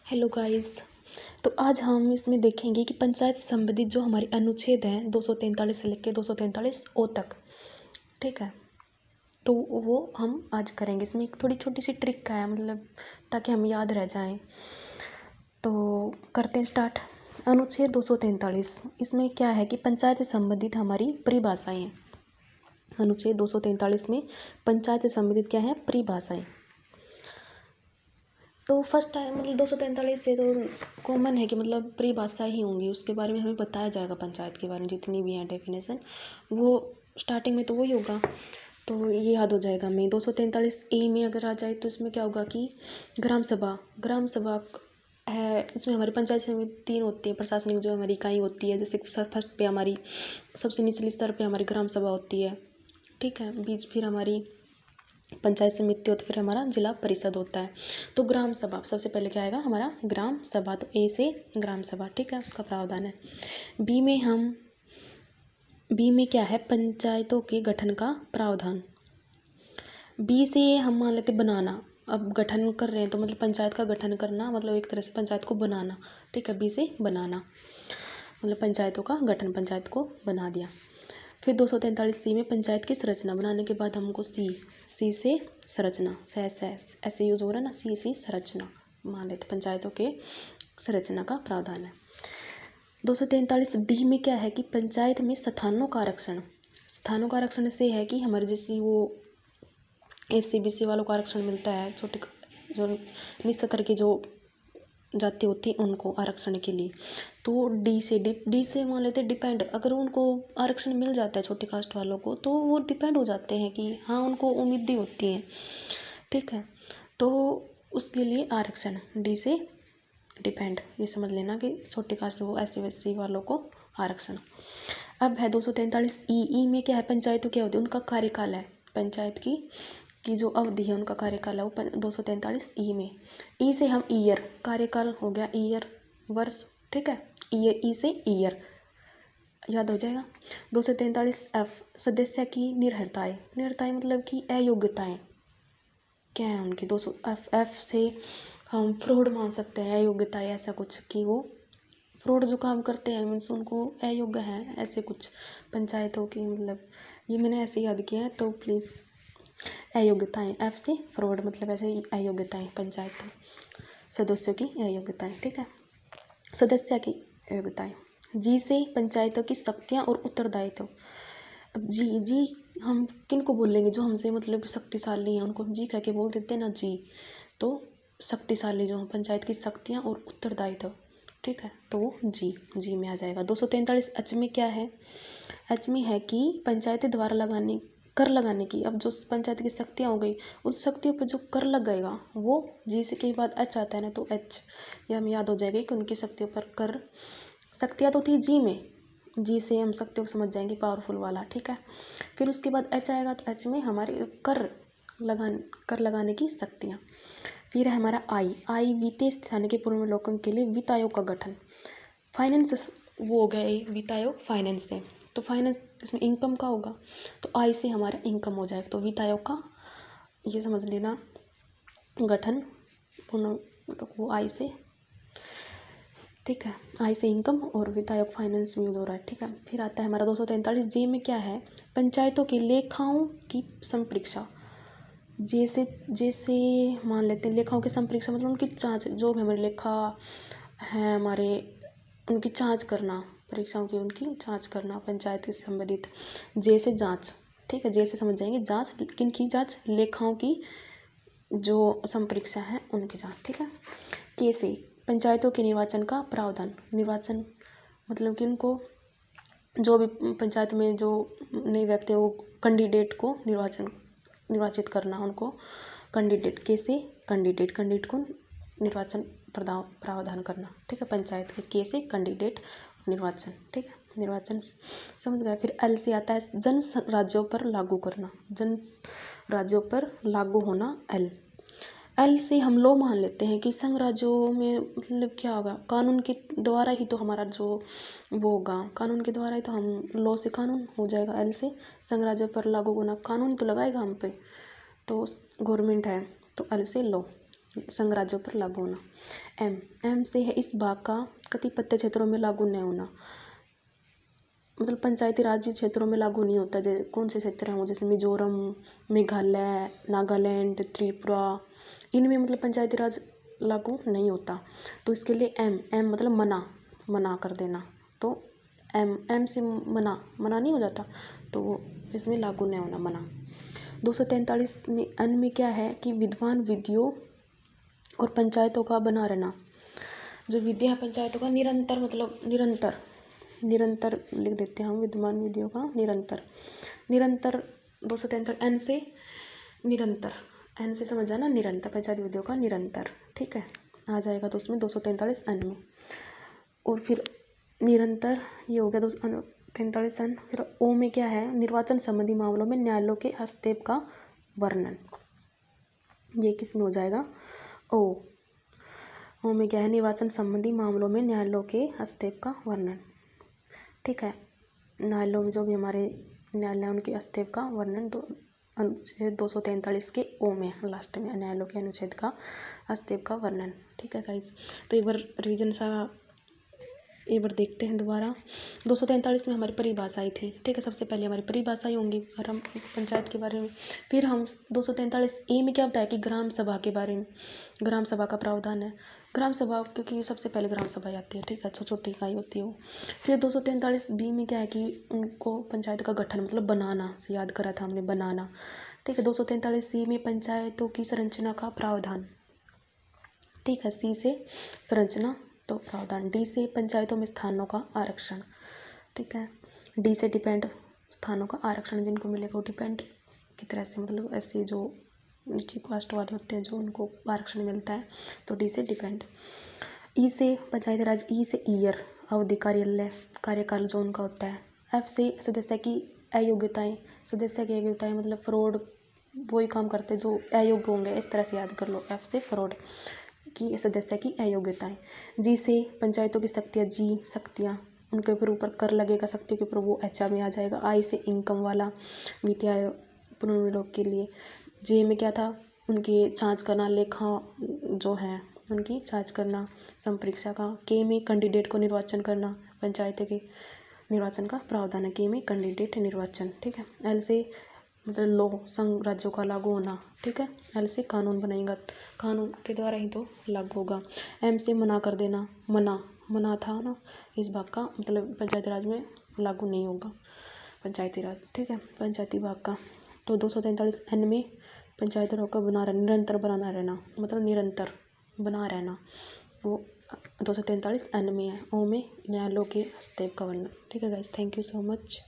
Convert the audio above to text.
Hello guys. तो आज हम इसमें देखेंगे कि पंचायत से संबंधित जो हमारे अनुच्छेद हैं 243 से लेकर 243 ओ तक। ठीक है, तो वो हम आज करेंगे। इसमें एक थोड़ी छोटी सी ट्रिक का है, मतलब ताकि हम याद रह जाएं। तो करते हैं स्टार्ट। अनुच्छेद 243, इसमें क्या है कि पंचायत से संबंधित हमारी परिभाषाएं हैं। अनुच्छेद 243 में पंचायत से संबंधित क्या है, परिभाषाएं। तो फर्स्ट टाइम मतलब 243 से तो कॉमन है कि मतलब परिभाषा ही होंगी, उसके बारे में हमें बताया जाएगा। पंचायत के बारे में जितनी भी हैं डेफिनेशन, वो स्टार्टिंग में तो वही होगा, तो ये याद हो जाएगा हमें। 243 ए में अगर आ जाए तो इसमें क्या होगा कि ग्राम सभा है। इसमें हमारी पंचायत समिति 3 होती है, प्रशासनिक जो हमारी इकाई होती है। जैसे फर्स्ट पे हमारी सबसे निचले स्तर पे हमारी ग्राम सभा होती है, ठीक है। बीच फिर हमारी पंचायत समिति होती है, फिर हमारा जिला परिषद होता है। तो ग्राम सभा सबसे पहले क्या आएगा, हमारा ग्राम सभा। तो ए से ग्राम सभा, ठीक है, उसका प्रावधान है। बी में क्या है, पंचायतों के गठन का प्रावधान। बी से हम मान लेते बनाना। अब गठन कर रहे हैं तो मतलब पंचायत का गठन करना, मतलब एक तरह से पंचायत को बनाना, ठीक है। बी से बनाना मतलब पंचायतों का गठन, पंचायत को बना दिया। फिर 243 सी में पंचायत की संरचना बनाने के बाद हमको सी से संरचना, ऐसे यूज हो रहा है ना, सी संरचना मान लेते पंचायतों के संरचना का प्रावधान है। 243 डी में क्या है कि पंचायत में स्थानों का आरक्षण से है कि हमारे जैसे वो SC BC वालों को आरक्षण मिलता है, छोटे जो निचले स्तर की जो जाति होती है उनको आरक्षण के लिए। तो डी से मान लेते डिपेंड, अगर उनको आरक्षण मिल जाता है छोटी कास्ट वालों को, तो वो डिपेंड हो जाते हैं कि हाँ उनको उम्मीदें होती हैं, ठीक है। तो उसके लिए आरक्षण डी से डिपेंड, ये समझ लेना कि छोटी कास्ट वो SC BC वालों को आरक्षण। अब है 243 ई में क्या है, पंचायतों क्या होती है, उनका कार्यकाल है। पंचायत की जो अवधि है उनका कार्यकाल है वो 243 ई में। ई से हम ईयर, कार्यकाल हो गया ईयर, वर्ष, ठीक है। ई से ईयर याद हो जाएगा। 243 एफ सदस्य की निर्हरताएं मतलब कि अयोग्यताएं क्या है उनकी। 200 एफ से हम फ्रॉड मान सकते हैं, अयोग्यताएं ऐसा कुछ कि वो फ्रॉड जो काम करते हैं मीन्स उनको अयोग्य हैं, ऐसे कुछ पंचायतों की, मतलब ये मैंने ऐसे याद किया है, तो प्लीज़ अयोग्यताएं, एफ से फ्रॉड मतलब ऐसे ही अयोग्यताएं, पंचायत सदस्यों की अयोग्यताएं, ठीक है, सदस्य की अयोग्यताएं। जी से पंचायतों की शक्तियां और उत्तरदायित्व। अब जी हम किन को बोलेंगे, जो हमसे मतलब शक्तिशाली हैं उनको हम जी कह के बोल देते हैं ना, जी। तो शक्तिशाली जो पंचायत की शक्तियां और उत्तरदायित्व, ठीक है, तो वो जी में आ जाएगा। 243 एच में क्या है, एच में है कि पंचायती द्वारा कर लगाने की। अब जो पंचायत की शक्तियाँ हो गई, उस शक्तियों पर जो कर लगेगा वो जी से के बाद एच आता है ना, तो एच ये हमें याद हो जाएगा कि उनकी शक्तियों पर कर। शक्तियाँ तो थी जी में, जी से हम शक्तियों को समझ जाएंगे, पावरफुल वाला, ठीक है। फिर उसके बाद एच आएगा, तो एच में हमारे कर लगाने की शक्तियाँ। फिर है हमारा आई वित्तीय स्थान के पुनर्वलोकन के लिए वित्त आयोग का गठन। फाइनेंस वो हो गया वित्त आयोग फाइनेंस से, तो फाइनेंस इसमें इनकम का होगा, तो आई से हमारा इनकम हो जाएगा। तो वित्त आयोग का ये समझ लेना गठन मतलब वो आई से, ठीक है, आई से इनकम और वित्त आयोग फाइनेंस में यूज हो रहा है, ठीक है। फिर आता है हमारा 243 जे में क्या है, पंचायतों के लेखाओं की संपरीक्षा। जैसे मान लेते हैं लेखाओं की संपरीक्षा मतलब उनकी जांच, जो भी हमारे लेखा है हमारे उनकी जांच करना, परीक्षाओं की उनकी जांच करना, पंचायत से संबंधित। जे से जांच, ठीक है, जे से समझ जाएंगे जांच, किन की जांच, लेखाओं की जो संपरीक्षा है उनकी जांच, ठीक है। के से पंचायतों के निर्वाचन का प्रावधान। निर्वाचन मतलब कि उनको जो भी पंचायत में जो नए व्यक्ति है वो कैंडिडेट को निर्वाचित करना, उनको कैंडिडेट, के से कैंडिडेट को निर्वाचन प्रावधान करना, ठीक है। पंचायत के से कैंडिडेट निर्वाचन, ठीक है, निर्वाचन समझ गए। फिर एल से आता है जन राज्यों पर लागू करना, जन राज्यों पर लागू होना। एल से हम लो मान लेते हैं कि संघ राज्यों में मतलब क्या होगा, कानून के द्वारा ही तो हमारा जो वो होगा, कानून के द्वारा ही तो हम लॉ से कानून हो जाएगा। एल से संघ राज्यों पर लागू होना, कानून तो लगाएगा हम पे, तो गवर्नमेंट है, तो एल से लॉ, संघ राज्यों पर लागू होना। एम एम से है इस भाग का कतिपय क्षेत्रों में लागू नहीं होना, मतलब पंचायती राज क्षेत्रों में लागू नहीं होता। जैसे कौन से क्षेत्र हैं वो, जैसे मिजोरम, मेघालय, नागालैंड, त्रिपुरा, इनमें मतलब पंचायती राज लागू नहीं होता। तो इसके लिए एम एम मतलब मना, मना कर देना। तो एम एम से मना, मना नहीं हो जाता, तो इसमें लागू नहीं होना, मना। 243 में एन में क्या है कि विद्वान विधियों और पंचायतों का बना रहना। जो विधि है पंचायतों का निरंतर, मतलब निरंतर, निरंतर लिख देते हैं हम, विद्यमान विधियों का निरंतर, निरंतर 243 एन से निरंतर, एन से समझ जाना, निरंतर पंचायत विधियों का निरंतर, ठीक है, आ जाएगा तो उसमें 243 एन में। और फिर निरंतर ये हो गया 243 एन। फिर ओ में क्या है, निर्वाचन संबंधी मामलों में न्यायालयों के हस्तक्षेप का वर्णन। ये किस में हो जाएगा, ओ में क्या है, निर्वाचन संबंधी मामलों में न्यायालयों के हस्तक्षेप का वर्णन, ठीक है। न्यायालयों में जो भी हमारे न्यायालय उनके हस्तक्षेप का वर्णन अनुच्छेद 243 के ओ में लास्ट में, न्यायालयों के अनुच्छेद का हस्तक्षेप का वर्णन, ठीक है गाइस। तो एक बार रिवीजन सा एक बार देखते हैं दोबारा। 243 में हमारी परिभाषाएं थी, ठीक है। सबसे पहले हमारी परिभाषाएं होंगी और हम पंचायत के बारे में। फिर हम 243 ए में क्या बताया कि ग्राम सभा के बारे में, ग्राम सभा का प्रावधान है। ग्राम सभा क्योंकि सबसे पहले ग्राम सभा आती है, ठीक है, छोटी इकाई होती है वो। फिर 243 बी में क्या है कि उनको पंचायत का गठन मतलब बनाना, याद करा था हमने, बनाना, ठीक है। 243 सी में पंचायतों की संरचना का प्रावधान, ठीक है। सी से संरचना तो प्रावधान। डी से पंचायतों में स्थानों का आरक्षण, ठीक है। डी से डिपेंड, स्थानों का आरक्षण जिनको मिलेगा वो डिपेंड की तरह से, मतलब ऐसे जो नीची कास्ट वाले होते हैं जो उनको आरक्षण मिलता है, तो डी से डिपेंड। ई से पंचायती राज, ई से ईयर अवधि, कार्यालय कार्यकाल जो उनका होता है। एफ से सदस्य की अयोग्यताएं, सदस्य की अयोग्यताएं मतलब फ्रॉड, वही काम करते जो अयोग्य होंगे, इस तरह से याद कर लो, एफ से फ्रॉड की सदस्य की अयोग्यताएं। जी से पंचायतों की शक्तियाँ, जी शक्तियाँ, उनके ऊपर कर लगेगा शक्तियों के ऊपर, वो एचआ में आ जाएगा। आई से इनकम वाला, नीति आयोग पुनर्विलोक के लिए। जे में क्या था, उनकी जांच करना, लेखा जो है उनकी जांच करना, संपरीक्षा का। के में कैंडिडेट को निर्वाचन करना, पंचायत के निर्वाचन का प्रावधान है के में, कैंडिडेट निर्वाचन, ठीक है। एल से मतलब लॉ, संघ राज्यों का लागू होना, ठीक है। एल से कानून बनाएगा, कानून के द्वारा ही तो लागू होगा। एम से मना कर देना, मना, मना था ना इस भाग का, मतलब पंचायती राज में लागू नहीं होगा पंचायती राज, ठीक है, पंचायती भाग का। तो 243 एन में पंचायती राज का बना रहना, निरंतर बनाना रहना, मतलब निरंतर बना रहना, वो 243 एन में है। ओ में न्यायालयों के हस्तक्षेप का वर्णन, ठीक है guys. Thank you so much.